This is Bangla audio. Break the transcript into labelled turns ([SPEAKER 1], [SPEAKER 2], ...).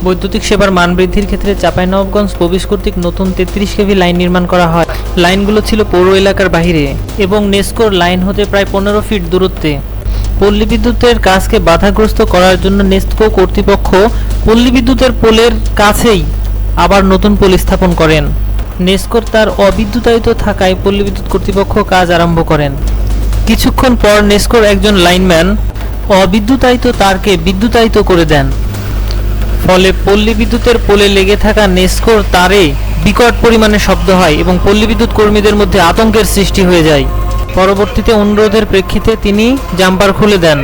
[SPEAKER 1] বৈদ্যুতিক সেবার মান বৃদ্ধির ক্ষেত্রে চাঁপাইনবাবগঞ্জ প্রবেশ কর্তৃক নতুন 33 কেভি লাইন নির্মাণ করা হয়। লাইনগুলো ছিল পৌর এলাকার বাহিরে এবং নেসকোর লাইন হতে প্রায় 15 ফিট দূরত্বে। পল্লী বিদ্যুতের কাজকে বাধাগ্রস্ত করার জন্য নেসকো কর্তৃপক্ষ পল্লী বিদ্যুতের পোলের কাছেই আবার নতুন পোল স্থাপন করেন। নেসকোর তার অবিদ্যুতায়িত থাকায় পল্লী বিদ্যুৎ কর্তৃপক্ষ কাজ আরম্ভ করেন। কিছুক্ষণ পর নেসকোর একজন লাইনম্যান অবিদ্যুতায়িত তারকে বিদ্যুতায়িত করে দেন। ফলে পল্লী বিদ্যুতের পোলে লেগে থাকা নেসকোর তারে বিকট পরিমাণে শব্দ হয় এবং পল্লী বিদ্যুৎ কর্মীদের মধ্যে আতঙ্কের সৃষ্টি হয়ে যায়। পরবর্তীতে অনুরোধের প্রেক্ষিতে তিনি জাম্পার খুলে দেন।